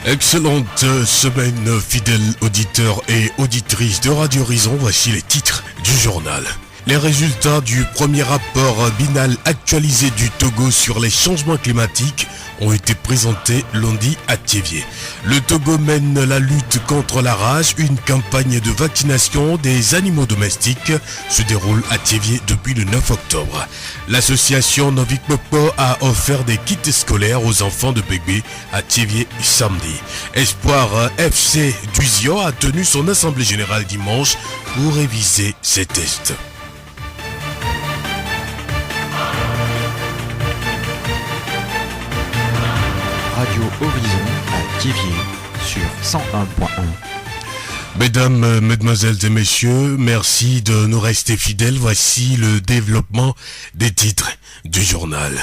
Excellente semaine, fidèles auditeurs et auditrices de Radio Horizon. Voici les titres du journal. Les résultats du premier rapport binal actualisé du Togo sur les changements climatiques ont été présentés lundi à Thiévié. Le Togo mène la lutte contre la rage. Une campagne de vaccination des animaux domestiques se déroule à Thiévié depuis le 9 octobre. L'association Novik Popo a offert des kits scolaires aux enfants de bébés à Thiévié samedi. Espoir FC du Zion a tenu son assemblée générale dimanche pour réviser ses tests. Radio Horizon à Thiévié sur 101.1. Mesdames, mesdemoiselles et messieurs, merci de nous rester fidèles. Voici le développement des titres du journal.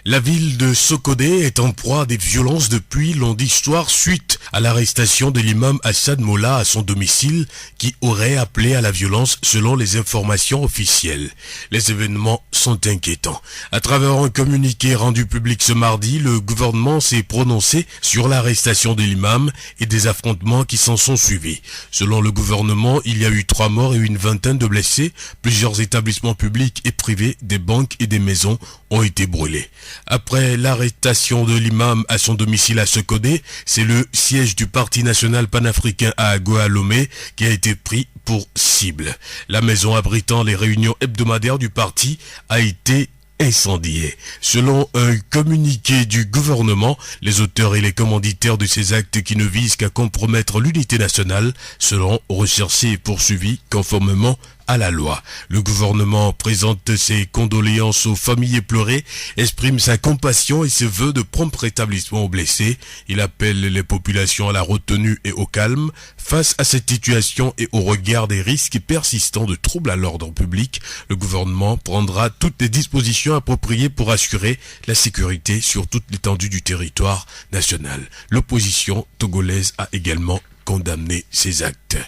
La ville de Sokodé est en proie à des violences depuis lundi soir suite à l'arrestation de l'imam Assad Molla à son domicile qui aurait appelé à la violence selon les informations officielles. Les événements sont inquiétants. À travers un communiqué rendu public ce mardi, le gouvernement s'est prononcé sur l'arrestation de l'imam et des affrontements qui s'en sont suivis. Selon le gouvernement, il y a eu 3 morts et une vingtaine de blessés. Plusieurs établissements publics et privés, des banques et des maisons ont été brûlés. Après l'arrestation de l'imam à son domicile à Sokodé, c'est le siège du Parti national panafricain à Goa-Lomé qui a été pris pour cible. La maison abritant les réunions hebdomadaires du parti a été incendié. Selon un communiqué du gouvernement, les auteurs et les commanditaires de ces actes qui ne visent qu'à compromettre l'unité nationale seront recherchés et poursuivis conformément à la loi. Le gouvernement présente ses condoléances aux familles éplorées, exprime sa compassion et ses vœux de prompt rétablissement aux blessés. Il appelle les populations à la retenue et au calme. Face à cette situation et au regard des risques persistants de troubles à l'ordre public, le gouvernement prendra toutes les dispositions appropriées pour assurer la sécurité sur toute l'étendue du territoire national. L'opposition togolaise a également condamné ces actes.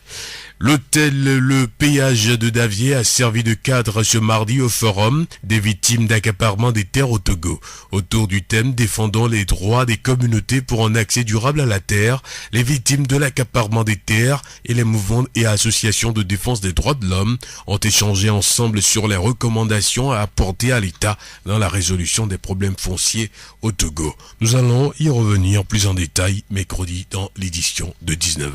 L'hôtel Le Péage de Davier a servi de cadre ce mardi au forum des victimes d'accaparement des terres au Togo. Autour du thème défendant les droits des communautés pour un accès durable à la terre, les victimes de l'accaparement des terres et les mouvements et associations de défense des droits de l'homme ont échangé ensemble sur les recommandations à apporter à l'État dans la résolution des problèmes fonciers au Togo. Nous allons y revenir plus en détail mercredi dans l'édition de 19h.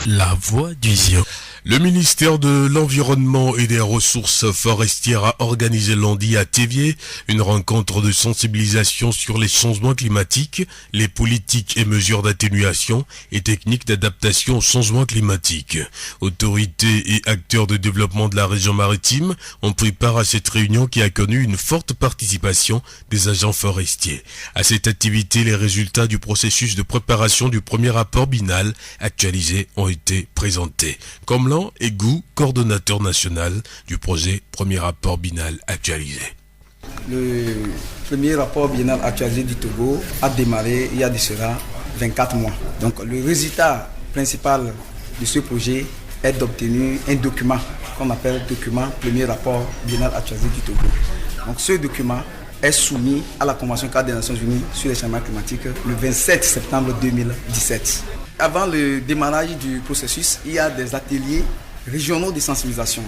La voix du Zion. Le ministère de l'Environnement et des Ressources forestières a organisé lundi à Thiévié une rencontre de sensibilisation sur les changements climatiques, les politiques et mesures d'atténuation et techniques d'adaptation au changement climatique. Autorités et acteurs de développement de la région maritime ont pris part à cette réunion qui a connu une forte participation des agents forestiers. À cette activité, les résultats du processus de préparation du premier rapport binal actualisé ont été présentés. Comme Egou, coordonnateur national du projet Premier rapport binal actualisé. Le premier rapport binal actualisé du Togo a démarré il y a de cela 24 mois. Donc le résultat principal de ce projet est d'obtenir un document qu'on appelle document Premier rapport binal actualisé du Togo. Donc ce document est soumis à la Convention cadre des Nations Unies sur les changements climatiques le 27 septembre 2017. Avant le démarrage du processus, il y a des ateliers régionaux de sensibilisation.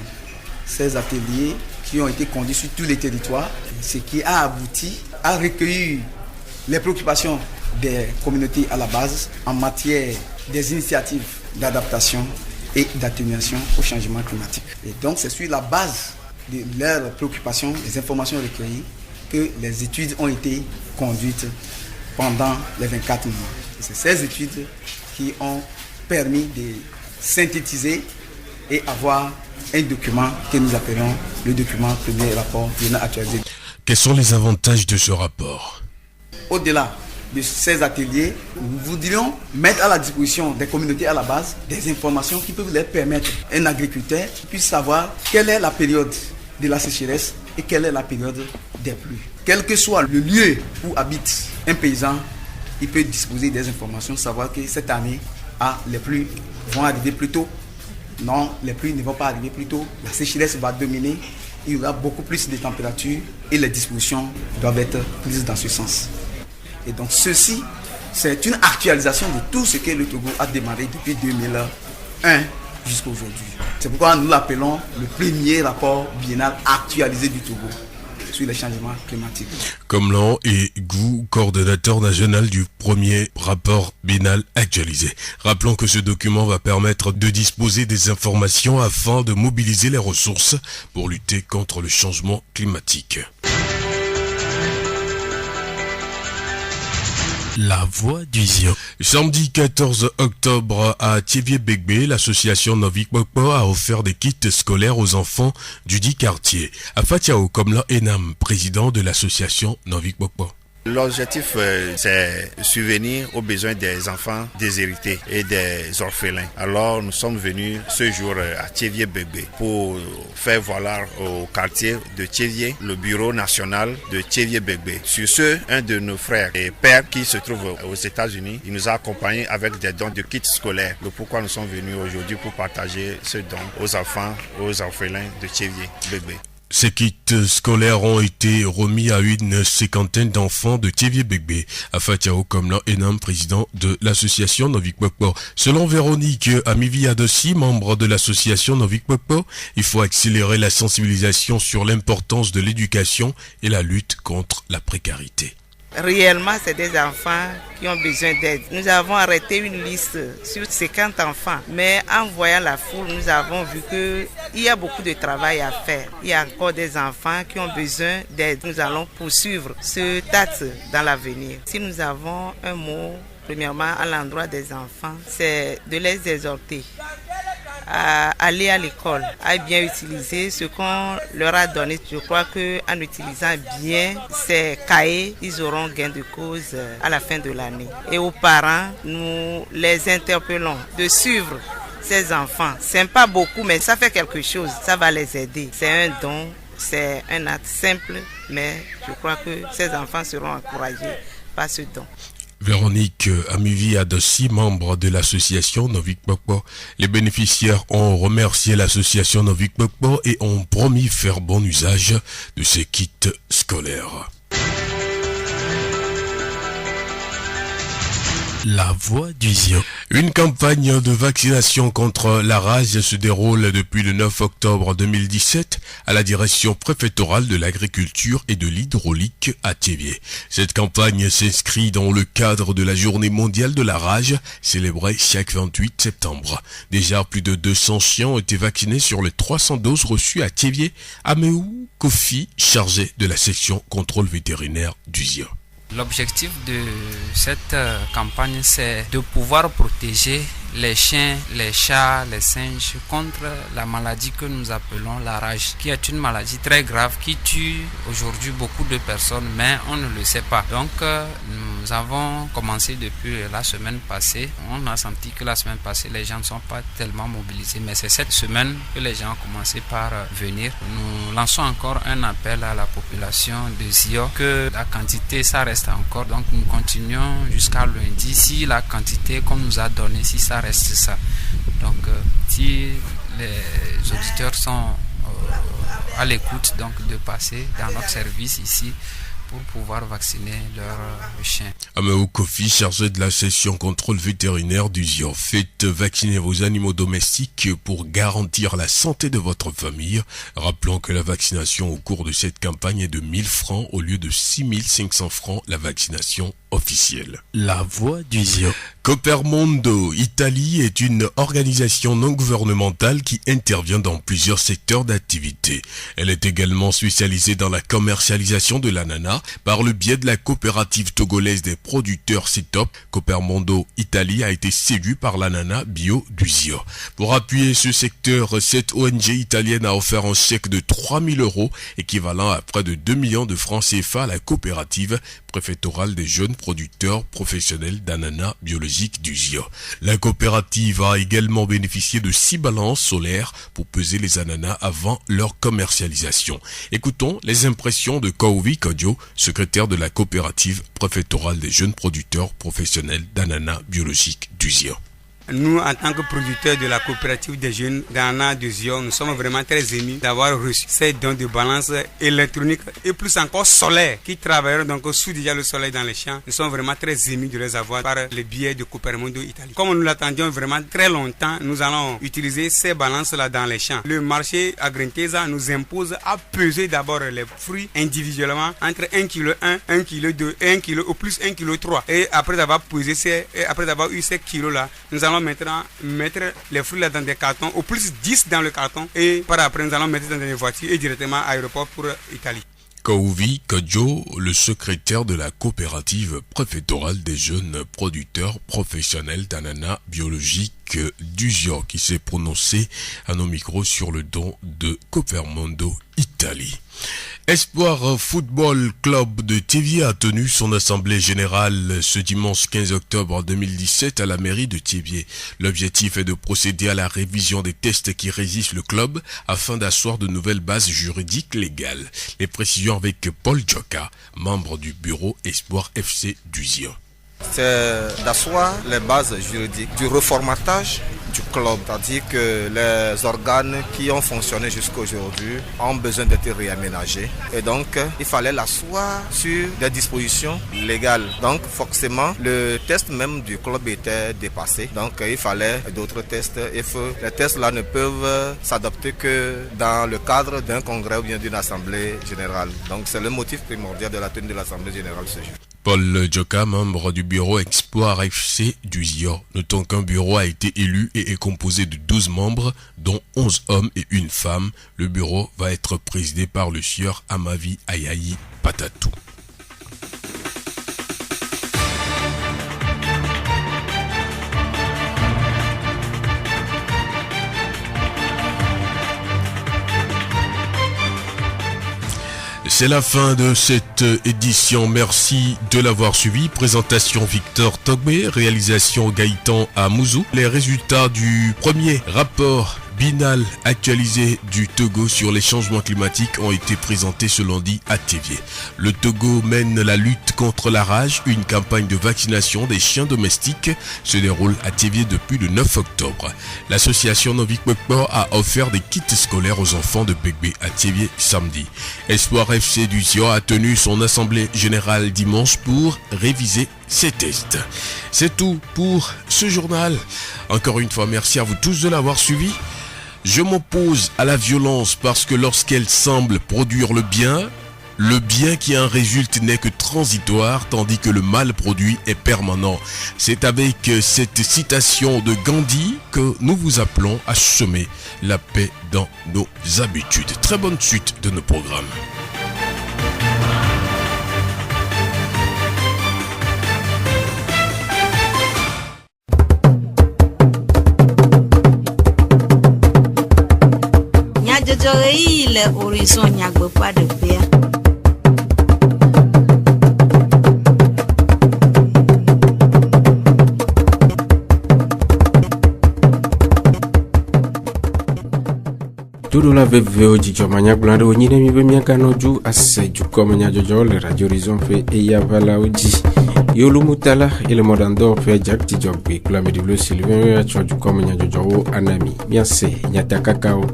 Ces ateliers qui ont été conduits sur tous les territoires, ce qui a abouti à recueillir les préoccupations des communautés à la base en matière des initiatives d'adaptation et d'atténuation au changement climatique. Et donc c'est sur la base de leurs préoccupations, des informations recueillies, que les études ont été conduites pendant les 24 mois. Et c'est ces études qui ont permis de synthétiser et avoir un document que nous appelons le document Premier rapport binal actualisé. Quels sont les avantages de ce rapport? Au-delà de ces ateliers, nous voudrions mettre à la disposition des communautés à la base des informations qui peuvent leur permettre un agriculteur qui puisse savoir quelle est la période de la sécheresse et quelle est la période des pluies. Quel que soit le lieu où habite un paysan, il peut disposer des informations, savoir que cette année, les pluies vont arriver plus tôt. Non, les pluies ne vont pas arriver plus tôt. La sécheresse va dominer il y aura beaucoup plus de température et les dispositions doivent être prises dans ce sens. Et donc ceci, c'est une actualisation de tout ce que le Togo a démarré depuis 2001 jusqu'à aujourd'hui. C'est pourquoi nous l'appelons le premier rapport biennal actualisé du Togo sur les changements climatiques. Komlan et Gou, coordonnateur national du premier rapport biennal actualisé. Rappelons que ce document va permettre de disposer des informations afin de mobiliser les ressources pour lutter contre le changement climatique. La voix du Zion. Samedi 14 octobre à Thiévié-Bégbé, l'association Novik Pokpo a offert des kits scolaires aux enfants du dit quartier. Afatiao Komlan Enam, président de l'association Novik Pokpo. L'objectif, c'est subvenir aux besoins des enfants déshérités et des orphelins. Alors, nous sommes venus ce jour à Thiévié-Bégbé pour faire valoir au quartier de Thiévié le bureau national de Thiévié-Bégbé. Sur ce, un de nos frères et pères qui se trouve aux États-Unis, il nous a accompagnés avec des dons de kits scolaires. Le pourquoi nous sommes venus aujourd'hui pour partager ce don aux enfants, aux orphelins de Thiévié-Bégbé. Ces kits scolaires ont été remis à une cinquantaine d'enfants de Thiévié-Bégbé. Afatiao Komlan Enam, président de l'association Novik Pokpo. Selon Véronique Amivi Adossi, membre de l'association Novik Pokpo, il faut accélérer la sensibilisation sur l'importance de l'éducation et la lutte contre la précarité. Réellement, c'est des enfants qui ont besoin d'aide. Nous avons arrêté une liste sur 50 enfants, mais en voyant la foule, nous avons vu qu'il y a beaucoup de travail à faire. Il y a encore des enfants qui ont besoin d'aide. Nous allons poursuivre ce tâche dans l'avenir. Si nous avons un mot, premièrement, à l'endroit des enfants, c'est de les exhorter à aller à l'école, à bien utiliser ce qu'on leur a donné. Je crois qu'en utilisant bien ces cahiers, ils auront gain de cause à la fin de l'année. Et aux parents, nous les interpellons de suivre ces enfants. C'est pas beaucoup, mais ça fait quelque chose, ça va les aider. C'est un don, c'est un acte simple, mais je crois que ces enfants seront encouragés par ce don. Véronique Amivi Adossi, membre de l'association Novik Pokpo. Les bénéficiaires ont remercié l'association Novik Pokpo et ont promis faire bon usage de ces kits scolaires. La voix du Zion. Une campagne de vaccination contre la rage se déroule depuis le 9 octobre 2017 à la direction préfectorale de l'agriculture et de l'hydraulique à Thiévié. Cette campagne s'inscrit dans le cadre de la journée mondiale de la rage célébrée chaque 28 septembre. Déjà plus de 200 chiens ont été vaccinés sur les 300 doses reçues à Thiévié. Améou Kofi, chargé de la section contrôle vétérinaire du Zion. L'objectif de cette campagne, c'est de pouvoir protéger les chiens, les chats, les singes contre la maladie que nous appelons la rage, qui est une maladie très grave qui tue aujourd'hui beaucoup de personnes, mais on ne le sait pas. Donc nous avons commencé depuis la semaine passée. On a senti que la semaine passée, les gens ne sont pas tellement mobilisés, mais c'est cette semaine que les gens ont commencé par venir. Nous lançons encore un appel à la population de Zio que la quantité, ça reste encore. Donc nous continuons jusqu'à lundi. Si la quantité qu'on nous a donnée, si ça reste ça. Donc si les auditeurs sont à l'écoute, donc de passer dans notre service ici pour pouvoir vacciner leurs chiens. Améou Kofi, chargé de la section contrôle vétérinaire du Zion. Faites vacciner vos animaux domestiques pour garantir la santé de votre famille. Rappelons que la vaccination au cours de cette campagne est de 1000 francs au lieu de 6500 francs la vaccination officielle. La voix du Zion. Copermondo Italie est une organisation non gouvernementale qui intervient dans plusieurs secteurs d'activité. Elle est également spécialisée dans la commercialisation de l'ananas par le biais de la coopérative togolaise des producteurs CETOP. Copermondo Italie a été séduit par l'ananas bio du Zion. Pour appuyer ce secteur, cette ONG italienne a offert un chèque de 3000 €, équivalent à près de 2 millions de francs CFA à la coopérative préfectorale des jeunes producteurs professionnels d'ananas biologiques du Zion. La coopérative a également bénéficié de 6 balances solaires pour peser les ananas avant leur commercialisation. Écoutons les impressions de Kouvi Kodjo, secrétaire de la coopérative préfectorale des jeunes producteurs professionnels d'ananas biologiques du Zion. Nous, en tant que producteurs de la coopérative des jeunes d'Anna de Zion, nous sommes vraiment très émus d'avoir reçu ces dons de balance électronique et plus encore solaire qui travaillent donc sous déjà le soleil dans les champs. Nous sommes vraiment très émus de les avoir par le biais de Coopermondo Italie. Comme nous l'attendions vraiment très longtemps, nous allons utiliser ces balances-là dans les champs. Le marché Agrintesa nous impose à peser d'abord les fruits individuellement entre 1,1 kg, 1,2 kg et 1 kg ou plus 1,3 kg. Et après avoir pesé après avoir eu ces kilos-là, nous allons maintenant mettre les fruits là dans des cartons, au plus 10 dans le carton, et par après nous allons mettre dans des voitures et directement à l'aéroport pour Italie. Kouvi Kodjo, le secrétaire de la coopérative préfectorale des jeunes producteurs professionnels d'ananas biologiques d'Uzio, qui s'est prononcé à nos micros sur le don de Coopermondo Italie. Espoir Football Club de Thiévié a tenu son assemblée générale ce dimanche 15 octobre 2017 à la mairie de Thiévié. L'objectif est de procéder à la révision des tests qui régissent le club afin d'asseoir de nouvelles bases juridiques légales. Les précisions avec Paul Djoka, membre du bureau Espoir FC d'Uzio. C'est d'asseoir les bases juridiques du reformatage du club, c'est-à-dire que les organes qui ont fonctionné jusqu'à aujourd'hui ont besoin d'être réaménagés et donc il fallait l'asseoir sur des dispositions légales. Donc forcément le test même du club était dépassé, donc il fallait d'autres tests et les tests là ne peuvent s'adapter que dans le cadre d'un congrès ou bien d'une assemblée générale. Donc c'est le motif primordial de la tenue de l'assemblée générale ce jour. Paul Djoka, membre du bureau Espoir FC d'Uzio. Notons qu'un bureau a été élu et est composé de 12 membres, dont 11 hommes et une femme. Le bureau va être présidé par le sieur Amavi Ayayi Patatou. C'est la fin de cette édition. Merci de l'avoir suivi. Présentation Victor Togbe, réalisation Gaëtan Amouzou. Les résultats du premier rapport binal actualisé du Togo sur les changements climatiques ont été présentés ce lundi à Thiévié. Le Togo mène la lutte contre la rage. Une campagne de vaccination des chiens domestiques se déroule à Thiévié depuis le 9 octobre. L'association Novik Mekpo a offert des kits scolaires aux enfants de Begbe à Thiévié samedi. Espoir FC d'Uzio a tenu son assemblée générale dimanche pour réviser ses tests. C'est tout pour ce journal. Encore une fois, merci à vous tous de l'avoir suivi. Je m'oppose à la violence parce que lorsqu'elle semble produire le bien qui en résulte n'est que transitoire, tandis que le mal produit est permanent. C'est avec cette citation de Gandhi que nous vous appelons à semer la paix dans nos habitudes. Très bonne suite de nos programmes. Le horizon nyagbe pas de paix. Todo la veveo jijo manya blando onyine mi be miaka noju ase juko manya jojo le radio horizon fe e ya vala oji yolu mutala ele modando fe jak jijo be kula me diblo Sylvain ya juko manya jojo anami miase nyata kakao.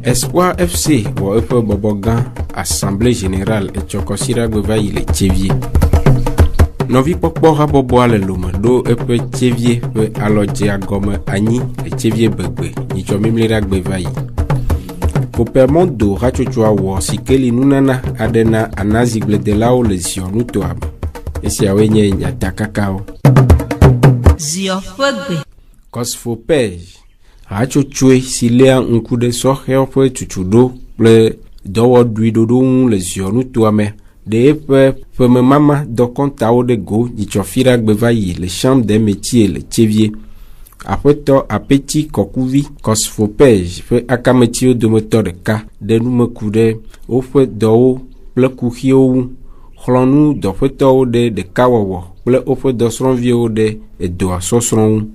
Espoir FC ou Epe Bobogan, Assemblée Générale et Chokosira Gweva il est Thiévié. Novi Pokpora Boboa le Luma, do Epe Thiévié, pe Alodje Agome Ani, et Thiévié Begbe, ni Chomimlira Gweva yi. Coopermondo Rachochoa War, Sikeli Nunana, Adena, Anazigle de Lao, les Sionutoab. Et si Awenye Nyata Kakao. Zio Begbe. Cosfopej. Rachochoe silea nkude sohe ofe chuchudo ple dowo duidodo le zionu tuame de pe me mama do kontao de go ni chofira gbevayi le chambre des métiers le Thiévié apeto apeti kokuvi cosfopej fe akametio de moteur de ka de nume kude ofe do ple kuhio chlonu do feto de kawawo ple ofe do sronvio de e do asosron.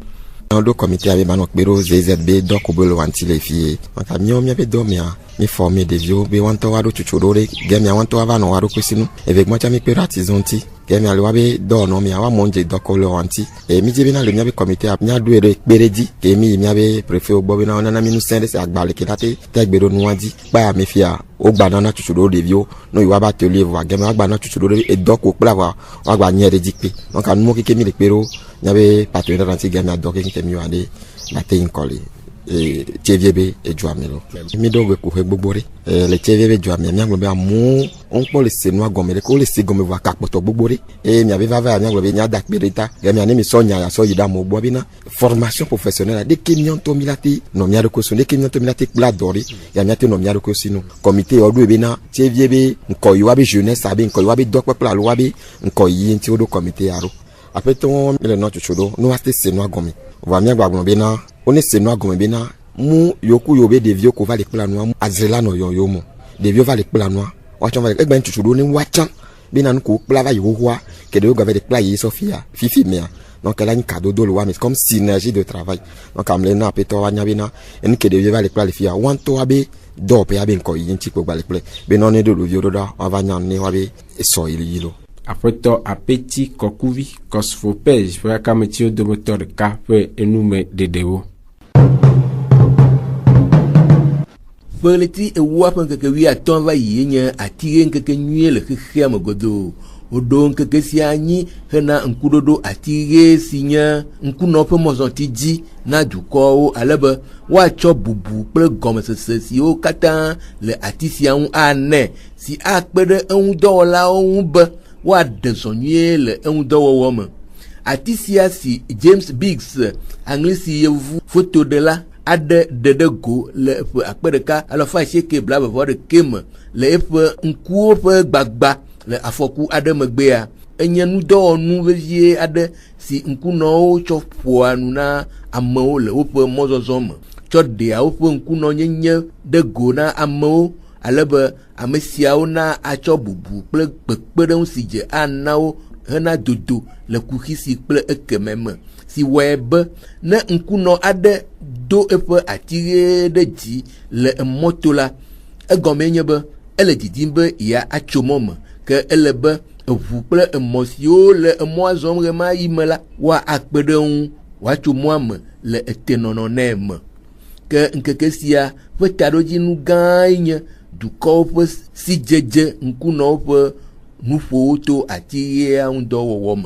Le comité avait banok bero ZZB donc au bolo anti les filles. On a mis mi domia mi formé des vieux be wanto wado chuchurore game ya wanto avano wado kusinu avec moi mi peratizonti kemi ali wabe do no mi awa monje do ko le wanti e mi je bina le mi abe comité a nya do ere peredi kemi mi abe préfet ogbo bina ona na mi nu sende se agbale ke date te gbero nu wadi pa mi fia o gba na chuchudo de vio no iwa ba atelier wa gemi agba na chuchudo de e do ko pla wa agba nye de dikpe donc anu mo ke kemi le pero nyabe partenaire anti gemi adoke kemi wa de la te inkoli e TVB e Joamelo mi dogo ko he gbogbore le TVB Joamelo mi agbe amu on po le senu agomele ko le se gome wa kapoto gbogbore e mi ave va mi agbe nya dak berita gemi ani mi so nya ya so yida mo gbo bina formation professionnelle de kemion to milati no mi aroko so de kemion to milati pla dori ya mi ate no mi aroko sinu comité odu bina TVB nko yiwa be jeunesse abi nko yiwa be dokpe pla lo wa be nko yi nti odo comité aro après ton le no chuchudo no ate senu agome wa mi agba bina on est seno agomebena mu yoku yobe de vieux ko va les planoa azela no yo mo de vieux va les planoa wacha va e ben chuchudo ni wacha bina nko plava yo wa que de go avec des plats yi Sofia fifi mea donc elle a une cadeau de loi mais comme synergie de travail donc amlena peto wanya bina en que de vieux va les plats les filles wanto abe do pe abe nko yi nti ko ba les plats be non ne de lo vieux do da on va nyanne wabe e so yilo après to apeti kokuvi kosfopej fa kametio de moteur de ka pe enume de dewo Politi e wapan ke wi aton va yenya atire nke nyue le khia magodo odon ke sianyi hena nkudodo atire sinya nkuno pe mozantiji na duko alaba wa cho bubu ple gomesese si o katan le atisian ane si akpede en dola on be wa desonye le en dowo mo atisia si James Biggs anglisi yevu photo de la ade go le akpedeka alofa cheke blaba vore kem le efe nkuo pe gbagba le afoku ade megbea enye nu do nu vevie ade si nkuno cho poanu na amao le ope mozozom cho de a ope nkuno nyenye de go na amao alebe amesiao na acho bubu ple pekpede sije anao hena dodo le kuhisi ple ekememe si web na nkuno ade do epe atire de ji le moto la egomenye be ele didimbe ya achomom ke elebe evu ple emosio le emoazom rema yimela wa akpedon wa chomom le etenono nem ke nkekesia petado nu ganye du kope si jeje nkuno pe nufo to atire ndo wowom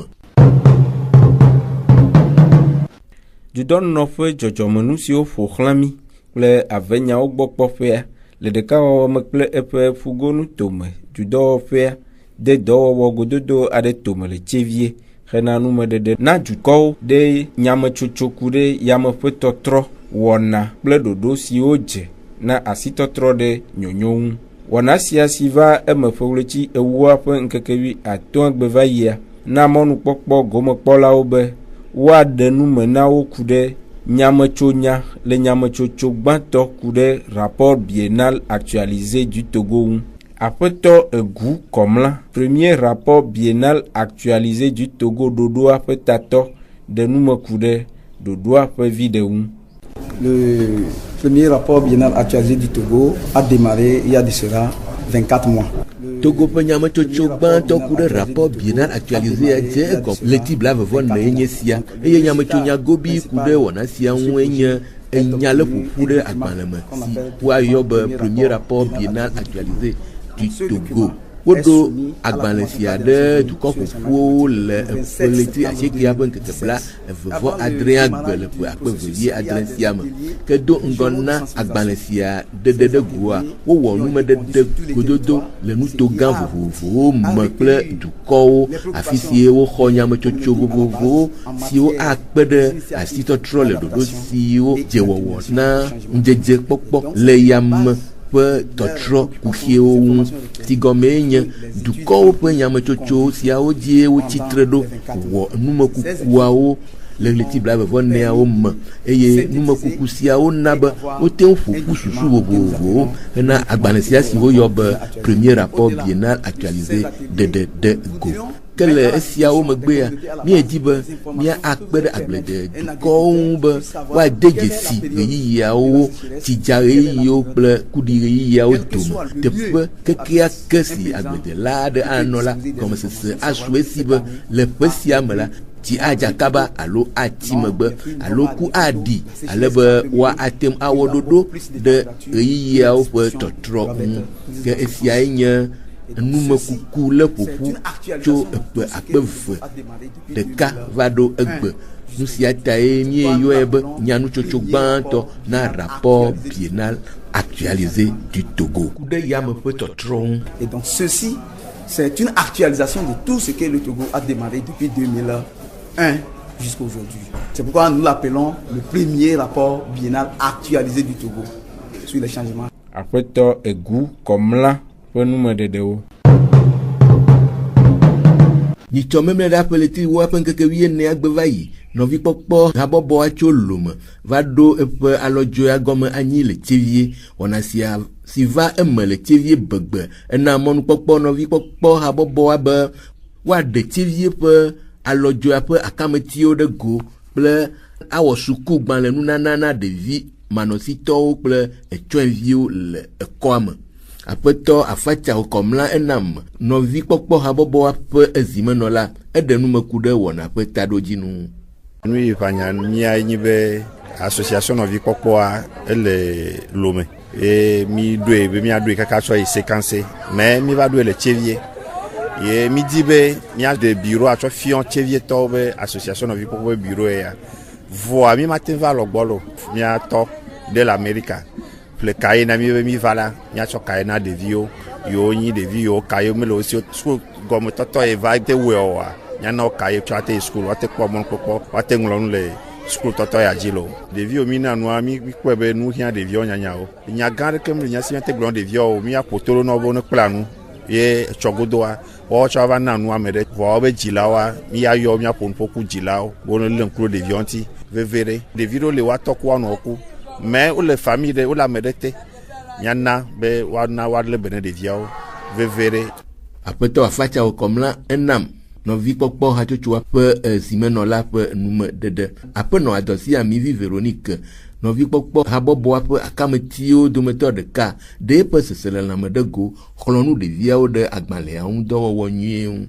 du don nofe jojomenu si o fo xlami kple avenya ogbokpo fe le deka wo mekple epe fugonu tome du do fe de do wo gododo ade tome le chevie hena nume de na du ko de nyame chochoku de yame fe totro wona kple dodo si oje na asitotro de nyonyon wona si va eme fewlechi ewu ape nkekewi aton gbeva ya na monu pokpo gomo kpola obe wa denu mena wo kude nyamechonya le nyamechocho gbanto kude rapport biennal actualisé du Togo apeto egu komla premier rapport biennal actualisé du Togo dodo apetato denu me kude dodo ape vidéo. Le premier rapport biennal actualisé du Togo a démarré il y a de cela 24 mois. Togo penyama chocho banto kude rapport biennal actualisé a je go leti blave von menyesia e nyama chonya gobi kude wona sia wenye enya le fufude agbanleme si wa yob premier rapport biennal actualisé du Togo wodo agbanlesia de du kofufu le leti a cheki aben ke bla vo Adrien gbele ku akpevie Adrien siam ke do ngonna agbanlesia de goa wo wonu me de gododo le nu togan vovovo mekle du ko afisie wo khonya me chocho vovovo si wo akpede asito trole dodo si wo jewowo na njeje pokpo le yam pe totro kuhieu tigomenya duko pe nyama chocho sia oje wo chitredo wo numa kukua wo leti blave vonne a om eye numa kuku sia o naba o te fufu susu wo na agbanesia si wo yob premier rapport biennal actualisé de go ke le esiawo megbea míedi be mía akpe ɖe agblede dukɔwo ŋu be woade dzesi ɣeyiɣiawo tsidza ɣeyiɣiwo kple kuɖi ɣeyiɣiawo dome teƒe kekeake si agbledela aɖe anɔ la gɔmesese asu esi be le ƒe sia me la tsi adzakaba alo ati megbe alo ku aɖi ale be woatem awɔ ɖoɖo ɖe ɣeyiɣiawo ƒe tɔtrɔ ŋu ke esiae nye numekuku le ƒoƒu tso eƒe akpe ɖeka va ɖo egbe nu sia tae míeyɔe be nyanutsotso gbãtɔ na rapport biennal actualisé du Togo. Et donc ceci, c'est une actualisation de tout ce que le Togo a démarré depuis 2001 jusqu'à aujourd'hui. C'est pourquoi nous l'appelons le premier rapport biennal actualisé du Togo sur les changements. Après tout, égout comme là, pour nous m'aider. Ni tsɔmɛ mɛ ɖe aƒeleti wo aƒe ŋkeke wuiene agbe va yi nɔvi kpɔkpɔ habɔbɔ tso lome va ɖo eƒe alɔdzoea gɔme anyi le tsevie wɔna sia si va eme le tsevie begbe ena mɔnukpɔkpɔ nɔvi kpɔkpɔ habɔbɔa be woaɖe tsevie ƒe alɔdzoea ƒe akametiwo ɖe go kple awɔ suku gbalẽ nunana na ɖevi manɔsitɔwo kple etsɔeviwo le ekɔa me. Aƒetɔ afatsa kɔmla enam nɔvi kpɔkpɔ habɔbɔ ƒe ezimenɔla eɖe numeku ɖe wɔna ƒe taɖodzinu. Nu yi ƒanya mía nyi be association nɔvi kpɔkpɔa ele Lome ye mi ɖoe be míaɖoe kaka tsɔ yi séquence mais mi va ɖoe le Tsevie ye mi di be míaɖe bureau atsɔ fiɔ Tsevietɔwo be association nɔvi kpɔkpɔ be bureau ya voa mi mate va lɔ gbɔlo míatɔ de l'América. Le cahier na mi be mi va la míatsɔ cahier na ɖeviwo yiwo nyi ɖevi yiwo cahier mele wo si school gɔmetɔtɔ ye va te wɔe oa míana wo cahier tso ate school woate kpɔ mɔnukpɔkpɔ woate ŋlɔ nu le school tɔtɔ ya dzi lo ɖeviwo mi na nua mi kpɔe be nu hiã ɖeviwo nyanyawo nya gã ɖeke mi le nya si míate gblɔ ɖeviwo míaƒo to ɖo na wo be ne kpla nu ye tsɔgodoa wɔwo tsɔ va na nu ame ɖe vɔ be dzilawoa míayɔ míaƒo nuƒoku dzilawo wo ne lé ŋku ɖe ɖeviwo ŋuti veve ɖe ɖevi ɖewo le woatɔ ku woanɔ ku mais où les familles de où la médecine yana be wana wadle bene de viawo vevere aƒetɔ afatsa comme là enam nɔvi kpɔkpɔ hatsotso ƒe zimenɔla ƒe nume dede aƒenɔ adɔsi amivi Véronique nɔvi kpɔkpɔ habɔbɔa ƒe akametiwo dometɔ ɖeka ɖe ƒe seselelãme ɖe go xlɔnu ɖeviawo ɖe agbalẽawo ŋu dɔwɔwɔ nyuie ŋu.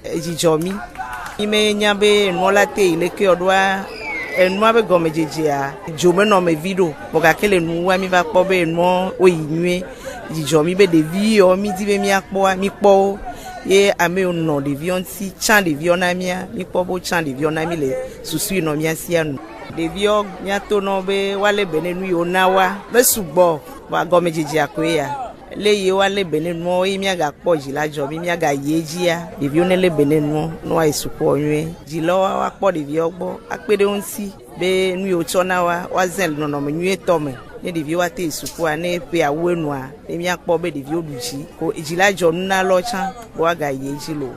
Dzidzɔ mi menya be nɔla te yi leke ɔɖoa enua be gɔmedzedzea dzomenɔme vi ɖo bɔgake le nua mi va kpɔ be enua woyi nyuie dzidzɔ mi be ɖeviwo mi di be míakpɔa mi kpɔwo ye amewo nɔ ɖeviwo ŋuti tsã ɖeviwo na mía mi kpɔ be tsã ɖeviwo na mi le susu nɔ mía sia nu ɖeviwo míato nɔ be woalé bene nu yiwo na wa be sugbɔ vɔ gɔmedzedzea koe ya le yiwo alé bene nuwo ye míagakpɔ dzila dzɔ mi míagayi edzia ɖeviwo ne lé bene nuwo ne woayi sukua nyuie dzilawo woakpɔ ɖeviwo gbɔ akpe ɖe wo ŋuti be nu yiwo tsɔ na wa woazẽ le nɔnɔme nyuietɔ me ne ɖeviwo ate yi sukua ne ƒe awu enua ne míakpɔ be ɖeviwo ɖu dzi ko dzila dzɔ nu na lɔ tsã be woagayi edzi lo.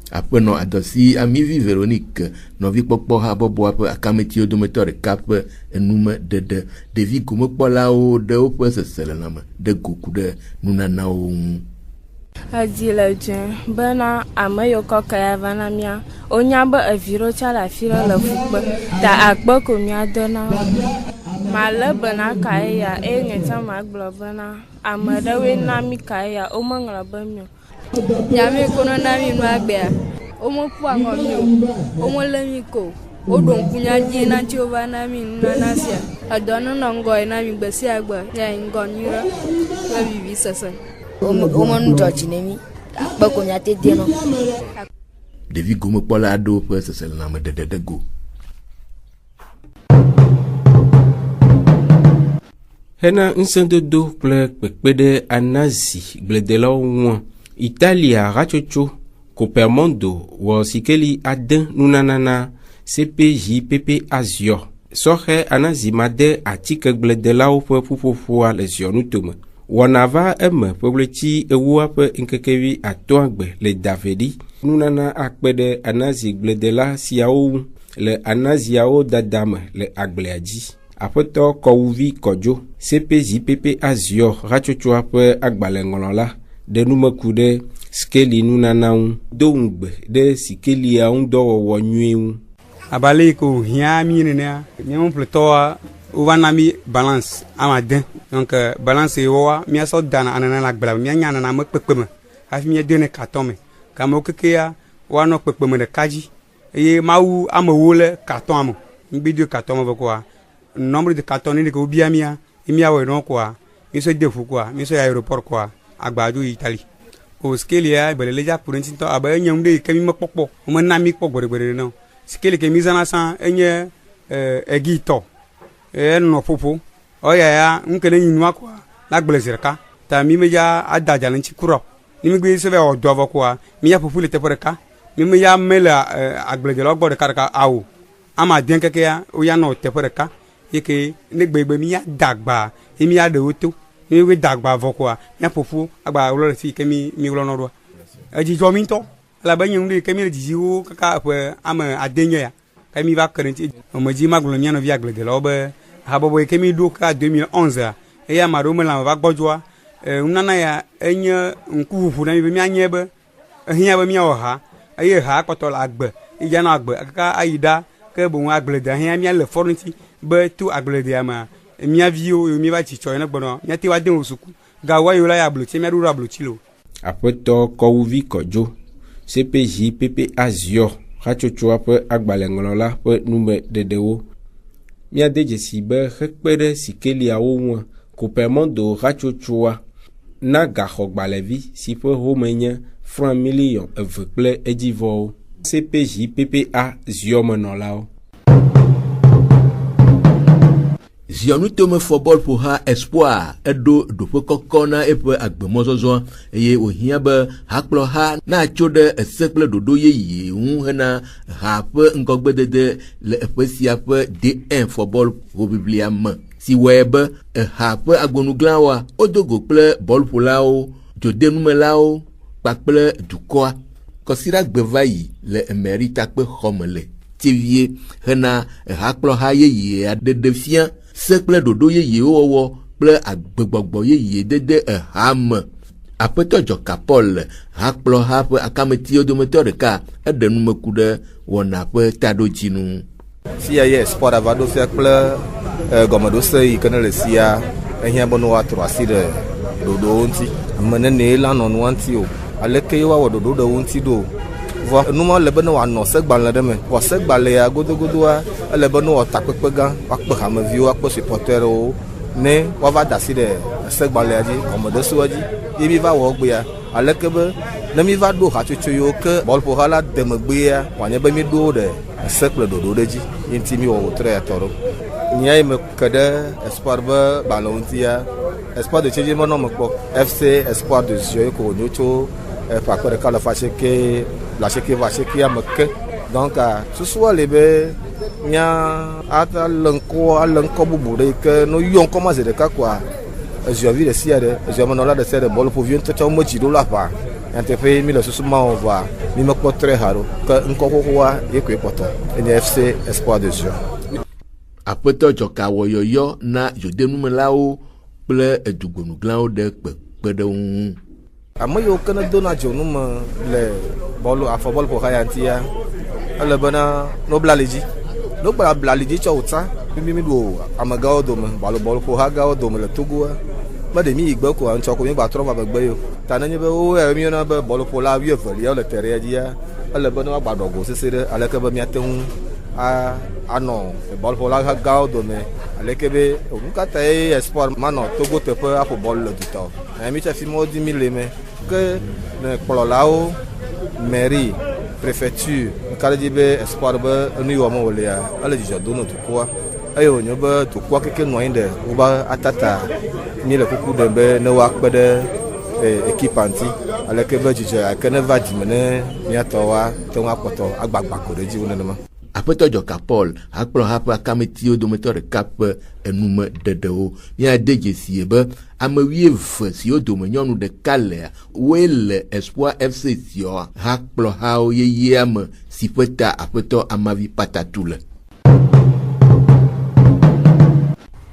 Aƒenɔ adɔsi amivi Véronique nɔvi kpɔkpɔ habɔbɔa ƒe akametiwo dometɔ ɖeka ƒe enume dede ɖevi gomekpɔlawo ɖe woƒe seselelãme ɖe goku ɖe nunanawo ŋu. Edi le dzẽ bena ame yiwo kɔkɔ ya va na mía wonya be evi ɖewo tsã le afi ɖe le ƒukpe ta akpe ko míade na malé bena kaye ya eye nye tsã magblɔ bena ame ɖewoe na mi kaye ya womeŋlɔ be mi o. Nyame kono na mi magbea omo pu ango mi o omo le mi ko o don kunya di na ti o va na mi na sia adonu no ngo na mi gbesi agba ya ngo nyira la vivi sasa omo ndo chinemi akpa ko nya te de no Devi gomekpɔla aɖewo ƒe seselelãme dedede go. Hena ŋusẽdodo kple kpekpe ɖe anazi gbledelawo ŋu Italia hatsotso Copermondo wɔ sikeli ade nunana na CPJPP aziɔ sɔxe anazi made atike gbledelawo ƒe ƒuƒoƒoa le zionutome wɔna va eme ƒeʋletsi ewoa ƒe ŋkekevi atɔ̃agbe le daveɖi nunana akpe ɖe anazi gbledela siawo ŋu le anaziawo dada me le agblea dzi. Aƒetɔ kɔwuvi kɔdzo CPJPP aziɔ hatsotsoa ƒe agbalẽŋlɔla ɖe numeku ɖe skeli nunanaŋu do ŋugbe ɖe sikelia ŋu dɔwɔwɔ nyuie ŋu. Abale ko hiã mi nenea miawo ƒletɔa wova na mi balance ama de donc balance woa miasɔ dana anana la gbla mianya anana me kpekpeme hafi miade ne carton me kamewo kekea woanɔ kpekpeme ɖeka dzi eye mawu amewo le carton me migbedo carton me vɔ koa nombre de carton ne ke wobia mia miawɔe nɔ koa misɔ de ƒu koa misɔ yi aéroport koa agbado yi Italie o skelia belele dza ƒo ɖe ŋuti ŋutɔ abe enye ŋu ɖe yi ke mi mekpɔkpɔ womena mi kpɔ gbeɖegbeɖe ne o skele ke mi zãna sã enye egitɔ enɔ ƒoƒo ɔya ya ŋke ne nyinua koa la gble zi ɖeka ta mi me ya ada dza le ŋuti kurɔ ni mi gbe se va wɔ dɔ vɔ koa mi ya ƒoƒu le teƒe ɖeka mi me ya me le agbledzelawo gbɔ ɖeka awo ama de kekea wo ya nɔ teƒe ɖeka yi ke ne gbe mi ya dagba ye mi ya ɖewo to mi we dagba vɔ koa mi ya ƒoƒu agba wlɔ le fi ke mi wlɔ nɔ ɖoa edzidzɔ mi ŋutɔ elabe nye ŋu ɖe ke mi le dzidziwo kaka ƒe ame ade nye ya ke mi va ke ɖe ŋuti omedzi magblɔ mia nɔvi agbledelawo be habɔbɔ yi ke mi ɖo ka 2011 eye ame aɖewo me lãme va gbɔdzɔa nunana ya enye ŋkuʋuʋu na mi be mianye be ehiã be miawɔ ha eye ha kpɔtɔ le agbe idza nɔ agbe kaka ayi ɖa ke boŋ agbledea hiã mia le fɔ ŋuti be to agbledea mea mia viwo mi va tsitsɔ ne gbɔnɔ miate wa de wo suku gawoa yiwo la ya ablotsi mia ɖo ablotsi lo. Aƒetɔ kɔwuvi kɔdzo CPJ PPA ziɔ hatsotsoa ƒe agbalẽŋlɔla ƒe numeɖeɖewo miade dzesi be hekpe ɖe sikeliawo ŋu Copermondo hatsotsoa na gaxɔgbalẽvi si ƒe home nye franc million 2 kple edzivɔwo. CPJ PPA ziɔmenɔlawo. Ziɔnutome fɔbɔl ƒoha espoir eɖo ɖoƒe kɔkɔ na eƒe agbemɔzɔzɔ eye wòhiã be hakplɔha natso ɖe ese kple ɖoɖo yeye ŋu hena ha ƒe ŋgɔgbedede le eƒe sia ƒe D1 fɔbɔl hoʋiʋlia me si wɔe be eha ƒe agbonuglãwoa wodo go kple bɔlƒolawo dzodenumelawo kpakple dukɔa kɔsiɖa gbe va yi le emeritagbe xɔme le Tivie hena hakplɔha yeye aɖeɖe fia se kple ɖoɖo yeyewo wɔwɔ kple agbegbɔgbɔ yeye dede eha me. Aƒetɔ Dzɔka Paul hakplɔha ƒe akametiwo dometɔ ɖeka eɖe numeku ɖe wɔna ƒe taɖodzinu. Fia ye sport ava ɖo fia kple gɔmeɖose yi ke ne le sia ehiã be ne woatrɔ asi ɖe ɖoɖowo ŋuti ame nene la nɔ nua ŋuti o aleke ye woawɔ ɖoɖo ɖe wo ŋuti ɖo vɔ enuma le be ne wòanɔ segbalẽ ɖe me wɔ segbalẽa godogodoa ele be ne wɔ takpekpe gã woakpe hameviwo akpe supporterwo ne woava da asi ɖe segbalẽa dzi gɔmeɖosewoa dzi ye mi va wɔ egbea aleke be ne mi va ɖo hatsotso yiwo ke bɔlƒoha la de megbea wòanye be mi ɖo wo ɖe ese kple ɖoɖo ɖe dzi ye ŋuti mi wɔ wòtrɔ ya tɔ ɖo nya yi me ke ɖe espoir be gbalẽ ŋutia espoir de tsedze menɔ me kpɔ FC espoir de Ziɔ yi ko wònyo tso ƒakpe ɖeka le fasieke le asieke va asiekea me ke donc susua le be mia ale ŋkɔ bubu ɖe yi ke no yɔ ŋkɔ ma zi ɖeka koa Ziɔvi ɖe sia ɖe ziɔmenɔla ɖe sia ɖe bɔlƒoviwo ŋutɔ medzi ɖo la ʋa nyateƒe mi le susu ma wɔ ʋa mi mekpɔ trɛ ha ɖo ke ŋkɔ xoxoa ye koe kpɔtɔ enye FC Espoir de Ziɔ. Aƒetɔ Dzɔka wɔ yɔyɔ na dzodenumelawo kple edugbonuglãwo ɖe kpekpe ɖe ŋu. Ame yiwo ke ne dona dzonu me le afɔbɔl ƒoha ya ŋutia ele bena nobla li dzi nobla li dzi tsɔ wòtsa mi ɖo amegawo dome bɔl ƒoha gawo dome le Togoa meɖe mi yi gbe ko ŋutsɔ ko mi gba trɔ va megbe yo ta nenye be wo miona be bɔlƒola 12 le terrain dzia ele bena woagba ɖɔ go sese ɖe aleke be miate ŋu anɔ bɔlƒola gawo dome aleke be nu katã ye Espoir manɔ Togo teƒe aƒo bɔl le dutɔ mi tse fi ma wodi mi le me ke ne kplɔlawo mairie préfecture ka ɖe dzi be Espoir be enu yi wɔm wòlea ele dzidzɔ do na dukɔa eye wònye be dukɔa keke nɔ anyi ɖe wobe atata mi le kuku ɖem be ne woakpe ɖe ekipa ŋuti aleke be dzidzɔ yake ne va dzime ne miatɔwoa te ŋu akpɔtɔ agbagba ko ɖe dzi wo nenema. Aƒetɔ Dzɔka Paul hakplɔha ƒe akametiwo dometɔ ɖeka ƒe enume ɖeɖewo miade dzesie be ame 12 siwo dome nyɔnu ɖeka lea woe le Espoir FC Ziɔ hakplɔhawo yeyea me si ƒe ta Aƒetɔ Amavi Patatu le.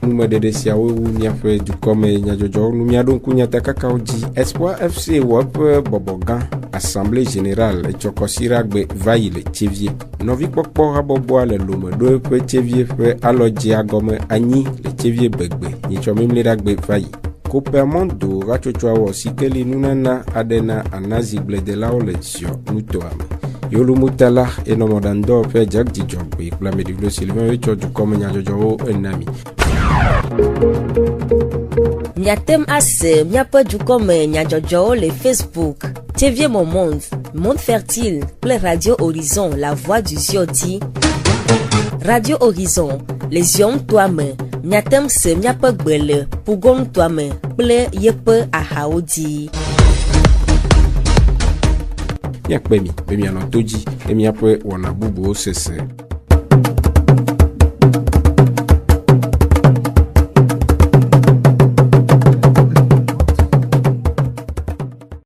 numedede siawo wu miaƒe dukɔme nyadzɔdzɔ nu miaɖo ŋku nyatakakawo dzi. Espoir FC wɔ eƒe bɔbɔ gã Assemblée Générale etsɔkɔsiragbe va yi le Tsévie. Nɔvikpɔkpɔ habɔbɔa le lome ɖo eƒe Tsévie ƒe alɔdzi agɔme anyi le Tsévie begbe nyitsɔmimliɖagbe va yi. Copermondo ratsotsoa wɔ sikeli nunana aɖe na anazigblẽdelawo le ziɔ nutoa me. Yolumutala enɔmɔɖandɔ ƒe dzagdzidzɔgbe kple ameɖiɖo Sylvain wotsɔ dukɔme nyadzɔdzɔwo enami. Miatem ase miaƒe dukɔme nyadzɔdzɔwo le Facebook, Tsévie Monde, Monde Fertile kple Radio Horizon, La Voix du Ziodi. Radio Horizon, le ziɔ ŋutɔa me, miatem se miaƒe gbe le Pugo ŋutɔa me kple yeƒe ahawo dzi. Miakpe mi be mianɔ to dzi le miaƒe wɔna bubuwo sese.